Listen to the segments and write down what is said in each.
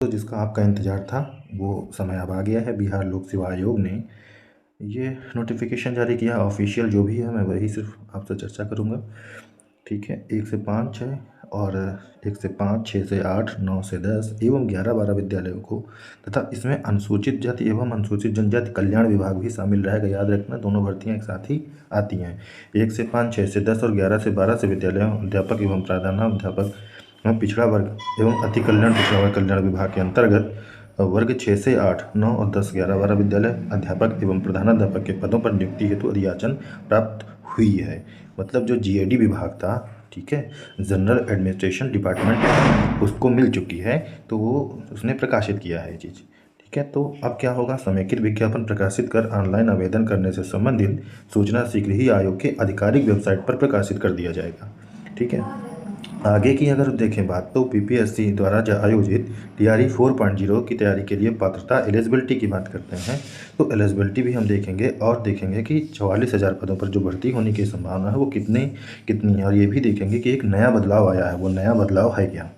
तो जिसका आपका इंतज़ार था वो समय अब आ गया है। बिहार लोक सेवा आयोग ने ये नोटिफिकेशन जारी किया। ऑफिशियल जो भी है मैं वही सिर्फ आपसे चर्चा करूँगा। ठीक है, 1 से 5 है और 1 से 5, 6 से 8, 9 से 10 एवं 11-12 विद्यालयों को तथा इसमें अनुसूचित जाति एवं अनुसूचित जनजाति कल्याण विभाग भी शामिल रहेगा। याद रखना, दोनों भर्तियाँ एक साथ ही आती हैं। 1 से 5, 6 से 10 और 11 से 12 से विद्यालयों अध्यापक एवं प्रधानाध्यापक पिछड़ा वर्ग एवं अति कल्याण पिछड़ा वर्ग कल्याण विभाग के अंतर्गत वर्ग 6 से 8, 9 और 10, 11, 12 विद्यालय अध्यापक एवं प्रधानाध्यापक के पदों पर नियुक्ति हेतु अधियाचन प्राप्त हुई है। मतलब जो जीएडी विभाग था, ठीक है, जनरल एडमिनिस्ट्रेशन डिपार्टमेंट, उसको मिल चुकी है, तो वो उसने प्रकाशित किया है ये चीज़। ठीक है, तो अब क्या होगा, समेकित विज्ञापन प्रकाशित कर ऑनलाइन आवेदन करने से संबंधित सूचना शीघ्र ही आयोग के आधिकारिक वेबसाइट पर प्रकाशित कर दिया जाएगा। ठीक है, आगे की अगर देखें बात, तो पीपीएससी द्वारा आयोजित टीआरई 4.0 की तैयारी के लिए पात्रता एलिजिबिलिटी की बात करते हैं, तो एलिजिबिलिटी भी हम देखेंगे और देखेंगे कि 44,000 पदों पर जो भर्ती होने की संभावना है वो कितनी है, और ये भी देखेंगे कि एक नया बदलाव आया है, वो नया बदलाव है क्या।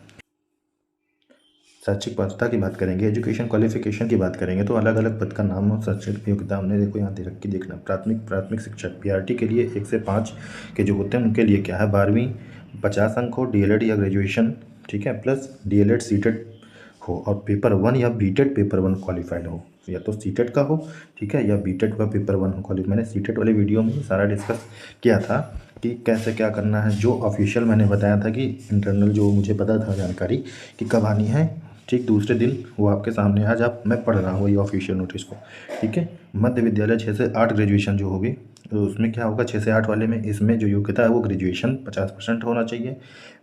शैक्षिक पात्रता की बात करेंगे, एजुकेशन क्वालिफिकेशन की बात करेंगे, तो अलग अलग पद का नाम और शैक्षिक योग्यता हमने देखो यहाँ दे रखी। देखना, प्राथमिक शिक्षक पीआरटी के लिए 1 से 5 के जो होते हैं उनके लिए क्या है, 12वीं 50 अंक हो, डीएलएड या ग्रेजुएशन, ठीक है, प्लस डीएलएड सीटेड हो और पेपर 1 या बीटेड पेपर 1 क्वालिफाइड हो, या तो सीटेड का हो, ठीक है, या बीटेड का पेपर 1 हो क्वालिफाइड। मैंने सीटेड वाले वीडियो में सारा डिस्कस किया था कि कैसे क्या करना है। जो ऑफिशियल मैंने बताया था कि इंटरनल जो मुझे पता था जानकारी कि कब आनी है, ठीक दूसरे दिन वो आपके सामने आज मैं पढ़ रहा हूँ वही ऑफिशियल नोटिस को। ठीक है, मध्य विद्यालय 6 से 8 ग्रेजुएशन जो होगी, तो उसमें क्या होगा, 6 से 8 वाले में इसमें जो योग्यता है वो ग्रेजुएशन 50% होना चाहिए,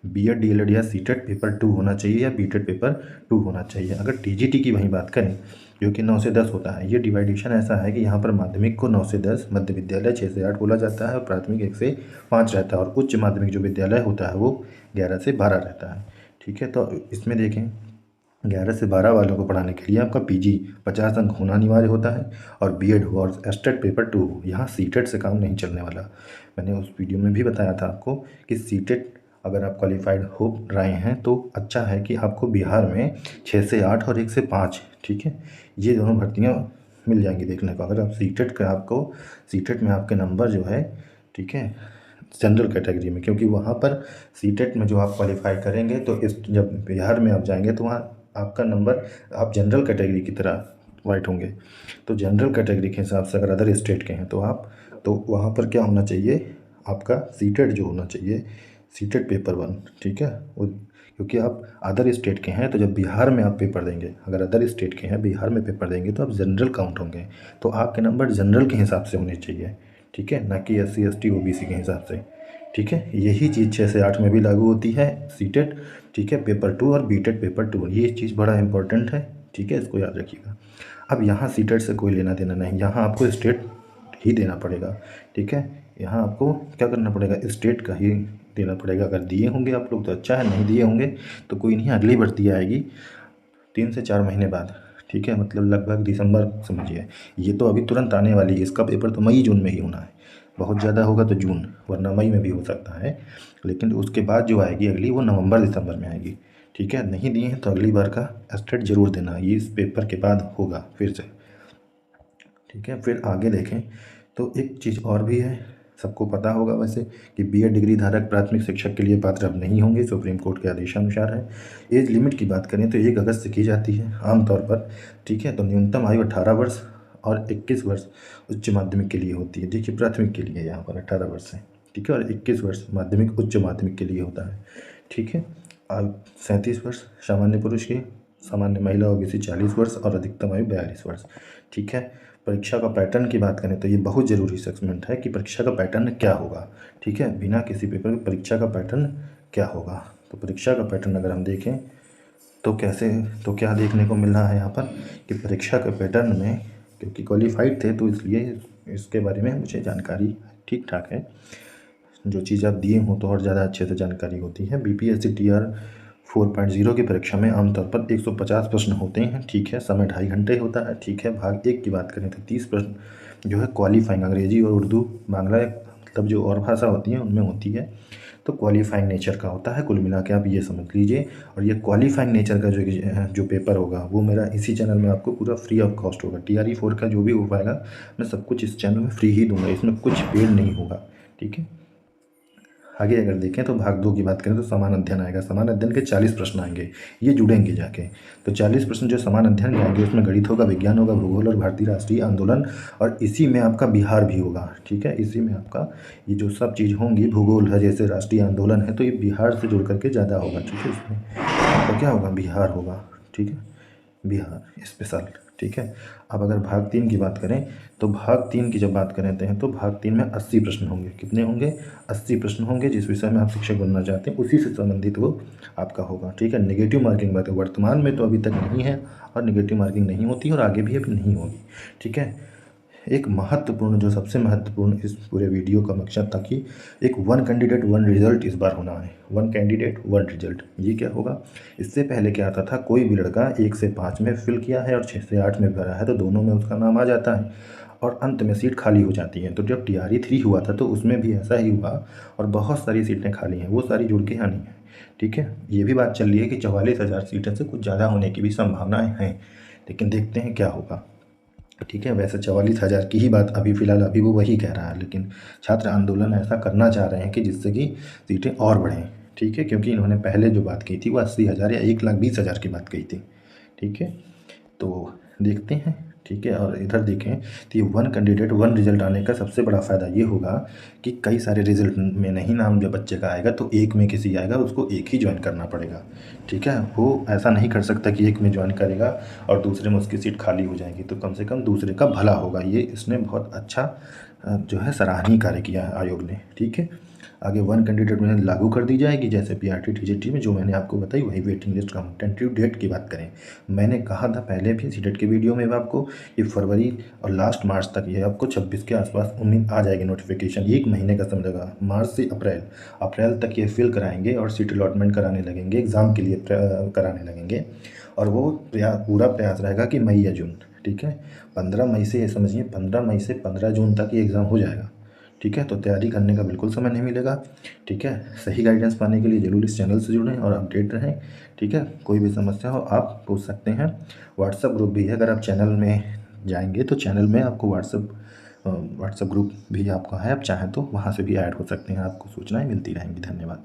बीएड डीएलएड या सीटेड पेपर 2 होना चाहिए या बीटेड पेपर 2 होना चाहिए। अगर टीजीटी की वहीं बात करें, जो कि 9 से 10 होता है, ये डिवाइडेशन ऐसा है कि यहाँ पर माध्यमिक को 9 से 10, मध्य विद्यालय 6 से 8 बोला जाता है और प्राथमिक 1 से 5 रहता है, और उच्च माध्यमिक जो विद्यालय होता है वो 11 से 12 रहता है। ठीक है, तो इसमें देखें 11 से 12 वालों को पढ़ाने के लिए आपका पीजी 50 अंक होना अनिवार्य होता है और बीएड हो और एस्टेट पेपर 2 हो। यहाँ सीटेट से काम नहीं चलने वाला। मैंने उस वीडियो में भी बताया था आपको कि सीटेट अगर आप क्वालिफाइड हो रहे हैं तो अच्छा है कि आपको बिहार में 6 से 8 और 1 से 5, ठीक है, ये दोनों भर्तियाँ मिल जाएंगी देखने को। अगर आप सीटेट में आपके नंबर जो है, ठीक है, जनरल कैटेगरी में, क्योंकि वहाँ पर सीटेट में जो आप क्वालिफाई करेंगे तो इस जब बिहार में आप जाएंगे तो वहाँ आपका नंबर आप जनरल कैटेगरी की तरह वाइट होंगे। तो जनरल कैटेगरी के हिसाब से अगर अदर स्टेट के हैं तो वहाँ पर क्या होना चाहिए, आपका सीटेट जो होना चाहिए, सीटेट पेपर 1, ठीक है, वो क्योंकि आप अदर स्टेट के हैं तो जब बिहार में आप पेपर देंगे, अगर अदर स्टेट के हैं बिहार में पेपर देंगे तो आप जनरल काउंट होंगे, तो आपके नंबर जनरल के हिसाब से होने चाहिए, ठीक है, ना कि एससी एसटी ओबीसी के हिसाब से। ठीक है, यही चीज़ 6 से 8 में भी लागू होती है, सीटेट, ठीक है, पेपर 2 और बीटेड पेपर 2, ये चीज़ बड़ा इंपॉर्टेंट है, ठीक है, इसको याद रखिएगा। अब यहाँ सीटेट से कोई लेना देना नहीं, यहाँ आपको स्टेट ही देना पड़ेगा, ठीक है, यहाँ आपको क्या करना पड़ेगा, स्टेट का ही देना पड़ेगा। अगर दिए होंगे आप लोग तो अच्छा है, नहीं दिए होंगे तो कोई नहीं, अगली भर्ती आएगी 3 से 4 महीने बाद, ठीक है, मतलब लगभग दिसंबर समझिए। ये तो अभी तुरंत आने वाली है, इसका पेपर तो मई जून में ही होना है, बहुत ज़्यादा होगा तो जून, वरना मई में भी हो सकता है, लेकिन उसके बाद जो आएगी अगली वो नवंबर दिसंबर में आएगी। ठीक है, नहीं दिए हैं तो अगली बार का एस्टेट जरूर देना, ये इस पेपर के बाद होगा फिर से। ठीक है, फिर आगे देखें तो एक चीज़ और भी है, सबको पता होगा वैसे कि बीएड डिग्री धारक प्राथमिक शिक्षक के लिए पात्र अब नहीं होंगे, सुप्रीम कोर्ट के आदेशानुसार है। एज लिमिट की बात करें तो 1 अगस्त से की जाती है आमतौर पर, ठीक है, तो न्यूनतम आयु 18 वर्ष और 21 वर्ष उच्च माध्यमिक के लिए होती है। देखिए प्राथमिक के लिए यहाँ पर 18 वर्ष है, ठीक है, और 21 वर्ष माध्यमिक उच्च माध्यमिक के लिए होता है। ठीक है, 37 वर्ष सामान्य पुरुष की, सामान्य महिला ओबीसी 40 वर्ष और अधिकतम आयु 42 वर्ष। ठीक है, परीक्षा का पैटर्न की बात करें तो ये बहुत ज़रूरी सेगमेंट है कि परीक्षा का पैटर्न क्या होगा। ठीक है, बिना किसी पेपर के परीक्षा का पैटर्न क्या होगा, तो परीक्षा का पैटर्न अगर हम देखें तो क्या देखने को मिल रहा है यहाँ पर कि परीक्षा के पैटर्न में, क्योंकि क्वालिफाइड थे तो इसलिए इसके बारे में मुझे जानकारी ठीक ठाक है। जो चीज़ आप दिए हों तो और ज़्यादा अच्छे से जानकारी होती है। बीपीएससी टीआर 4.0 की परीक्षा में आमतौर पर 150 प्रश्न होते हैं, ठीक है, समय 2.5 घंटे होता है। ठीक है, भाग 1 की बात करें तो 30 प्रश्न जो है क्वालिफाइंग अंग्रेजी और उर्दू बांग्ला मतलब जो और भाषा होती है उनमें होती है। तो क्वालिफाइंग नेचर का होता है। कुल मिला के आप ये समझ लीजिए। और ये क्वालिफाइंग नेचर का जो पेपर होगा वो मेरा इसी चैनल में आपको पूरा फ्री ऑफ कॉस्ट होगा। TRE 4 का जो भी हो पाएगा मैं सब कुछ इस चैनल में फ्री ही दूंगा, इसमें कुछ पेड नहीं होगा, ठीक है। आगे अगर देखें तो भाग 2 की बात करें तो समान अध्ययन आएगा। समान अध्ययन के 40 प्रश्न आएंगे, ये जुड़ेंगे जाके। तो 40 प्रश्न जो समान अध्ययन के आएंगे उसमें गणित होगा, विज्ञान होगा, भूगोल और भारतीय राष्ट्रीय आंदोलन, और इसी में आपका बिहार भी होगा, ठीक है। इसी में आपका ये जो सब चीज़ होंगी, भूगोल है जैसे राष्ट्रीय आंदोलन है, तो ये बिहार से जुड़ करके ज़्यादा होगा, ठीक है। इसमें आपका क्या होगा, बिहार होगा, ठीक है, बिहार स्पेशल, ठीक है। अब अगर भाग 3 की बात करें तो भाग 3 की जब बात करते हैं तो भाग 3 में 80 प्रश्न होंगे। कितने होंगे, 80 प्रश्न होंगे। जिस विषय में आप शिक्षक बनना चाहते हैं उसी से संबंधित वो आपका होगा, ठीक है। नेगेटिव मार्किंग बात है, वर्तमान में तो अभी तक नहीं है और नेगेटिव मार्किंग नहीं होती और आगे भी अभी नहीं होगी, ठीक है। एक महत्वपूर्ण, जो सबसे महत्वपूर्ण इस पूरे वीडियो का मकसद था कि एक 1 कैंडिडेट 1 रिजल्ट इस बार होना है। 1 कैंडिडेट 1 रिजल्ट, ये क्या होगा। इससे पहले क्या आता था, कोई भी लड़का 1 से 5 में फिल किया है और 6 से 8 में भरा है तो दोनों में उसका नाम आ जाता है और अंत में सीट खाली हो जाती है। तो जब TRE 3 हुआ था तो उसमें भी ऐसा ही हुआ और बहुत सारी सीटें खाली हैं, वो सारी जुड़ के आनी है, ठीक है। ये भी बात चल रही है कि 44,000 सीटें से कुछ ज़्यादा होने की भी संभावनाएं हैं, लेकिन देखते हैं क्या होगा, ठीक है। वैसे 44,000 की ही बात अभी फ़िलहाल अभी वो वही कह रहा है, लेकिन छात्र आंदोलन ऐसा करना चाह रहे हैं कि जिससे कि सीटें और बढ़ें, ठीक है। क्योंकि इन्होंने पहले जो बात की थी वो 80,000 या 1,20,000 की बात कही थी, ठीक है। तो देखते हैं, ठीक है। और इधर देखें तो ये 1 कैंडिडेट 1 रिजल्ट आने का सबसे बड़ा फ़ायदा ये होगा कि कई सारे रिजल्ट में नहीं नाम जब बच्चे का आएगा तो एक में किसी आएगा उसको एक ही ज्वाइन करना पड़ेगा, ठीक है। वो ऐसा नहीं कर सकता कि एक में ज्वाइन करेगा और दूसरे में उसकी सीट खाली हो जाएगी, तो कम से कम दूसरे का भला होगा। ये इसने बहुत अच्छा जो है सराहनीय कार्य किया है आयोग ने, ठीक है। आगे 1 कैंडिडेट में लागू कर दी जाएगी जैसे PRT TGT में जो मैंने आपको बताई वही वेटिंग लिस्ट का। टेंटेटिव डेट की बात करें, मैंने कहा था पहले भी सीटेट के वीडियो में भी आपको, ये फरवरी और लास्ट मार्च तक ये आपको 26 के आसपास उम्मीद आ जाएगी नोटिफिकेशन। 1 महीने का समय लगा, मार्च से अप्रैल तक ये फिल कराएंगे और सीट अलॉटमेंट कराने लगेंगे, एग्ज़ाम के लिए कराने लगेंगे। और वो पूरा प्रयास रहेगा कि मई या जून, ठीक है। 15 मई से, ये समझिए 15 मई से 15 जून तक ये एग्ज़ाम हो जाएगा, ठीक है। तो तैयारी करने का बिल्कुल समय नहीं मिलेगा, ठीक है। सही गाइडेंस पाने के लिए ज़रूर इस चैनल से जुड़ें और अपडेट रहें, ठीक है। कोई भी समस्या हो आप पूछ सकते हैं। व्हाट्सअप ग्रुप भी है, अगर आप चैनल में जाएंगे तो चैनल में आपको व्हाट्सअप ग्रुप भी आपका है, आप चाहें तो वहाँ से भी ऐड हो सकते हैं, आपको सूचनाएँ मिलती रहेंगी। धन्यवाद।